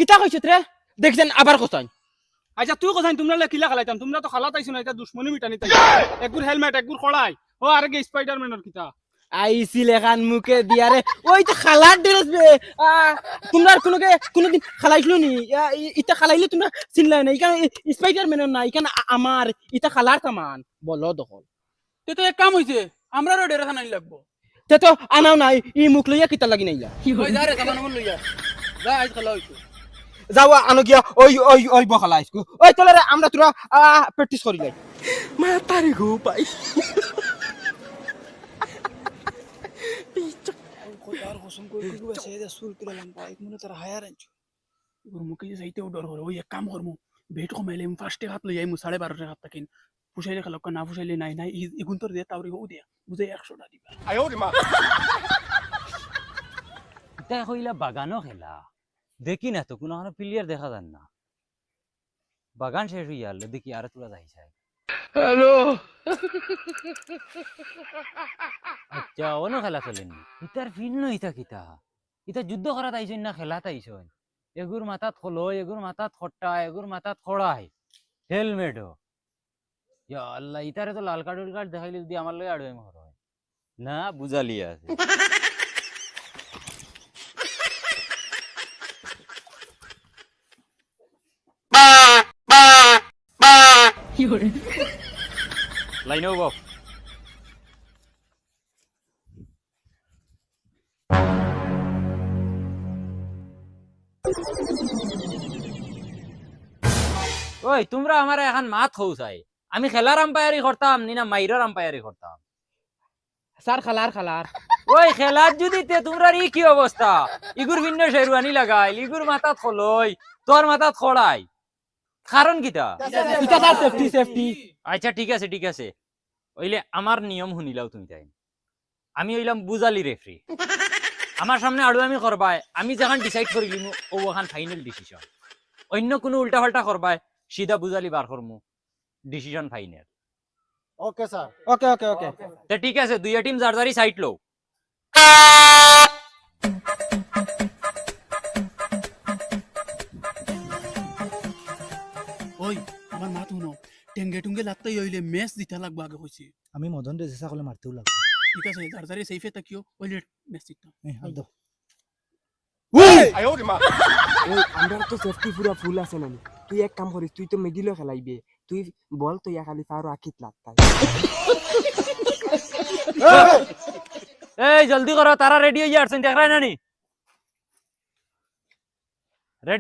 কিতা কইছত রে দেখছেন আবার কোথায় আচ্ছা তুই কোথায় তোমরা কিলা খালাইতাম তোমরা তো খালা তাইছো না এটা দুশ্মনী মিটানি তাই একগুর হেলমেট একগুর খড়াই ও আর গে স্পাইডারম্যানের কিতা আইছিল এখান মুখে দিয়ারে ওই তো খালার ড্রেস বে তোমরা কোনোদিন খালাইছিল নি ইটা খালাইলে তোমরা চিনলাই না এখানে স্পাইডারম্যানের না এখানে আমার ইটা খালার কামান বলো দখল তে তো এক কাম হইছে আমরারও ডেরা খানাই লাগবো তে তো আনাও নাই ই মুখ লইয়া কিতা লাগি নাইলা ওই যা রে সামান আমন লইয়া যা আজ খালা হইছে যাওয়া আনো গিয়া ওই বখালা আইসকু ওই তোলা রে আমরা তোরা প্র্যাকটিস করি লাই Matari ko pa. আর কসম করে কি গো সেদা সুর কিলা লম্বা এক মনে তার হায়ার আনছো ওর মুখে যে যাইতে ডর করে ওই এক কাম করমু বেট কমাইলে ফার্স্টে হাত লই আইমু 12:30 হাত তাকিন ফুসাইলে খালক না ফুসাইলে নাই নাই ইগুন তোর দে তাওরি হউ দিয়া বুঝে 100 টা দিবা Ayaw, di ma. এটা কইলা বাগানও খেলা দেখি না তো কোনো প্লেয়ার দেখা যান না বাগান শেষ হইয়া গেল দেখি আর তোলা যাইছে Hello. আচ্ছা অন্য খেলা চলেনি ইতার ভিন্ন ইতা কিতা ইতা যুদ্ধ করা তাইছেন না খেলা তাইছেন এগুর মাথাত খলো এগুর মাথাত খট্টা এগুর মাথাত খড়াই হেলমেটও ইয়া আল্লাহ ইতারে তো লাল কার্ড দেখাইলে যদি আমার লগে আড়ে মর হয় না বুঝালি আছে লাইনও বাপ ওই তোমরা আমার এখন মাত হও চাই আমি খেলার আম্পায়ারি করতাম না মাইরার আম্পায়ারি করতাম স্যার খালার ওই খেলার যদি তে তোমরা ই কি অবস্থা ইগুর ভিন্ন শেরওয়ানি লাগাই ইগুর মাথাত খলই তোর মাথাত খড়াই কারণ কিটা এটা স্যার সেফটি আচ্ছা ঠিক আছে ওইলে আমার নিয়ম শুনিলাও তুমি তাই আমি হইলাম বুজালি রেফারি আমার সামনে আড়ু আমি করবাই আমি যখন ডিসাইড করিলিম ও ওখান ফাইনাল ডিসিশন অন্য কোনো উল্টা পাল্টা করবাই সিধা বুজালি বার করমু decision final okay sir okay তো ঠিক আছে দুইটা টিম যার যারই সাইড লও ওই আমার মা তুনো টেঙ্গে টুঙ্গে লাগতেই হইলে ম্যাচ দিতে লাগবে আগে কইছি আমি মদন রে চেষ্টা করলে মারতেও লাগবে ঠিক আছে যার যারে সেফে তাকিও ওইলে ম্যাচ দিতাম Ayaw, di ma. ওই আমরা তো সেফটি পুরা ফুল আছে নানি তুই এক কাম করিস তুই তো মিডিলও খেলাইবে তুই বল তো ইয়া খালি পারো আকিত লাগতাই এই জলদি করো তারা রেডি হয়ে আসছেন দেখ রাই নানি রেডি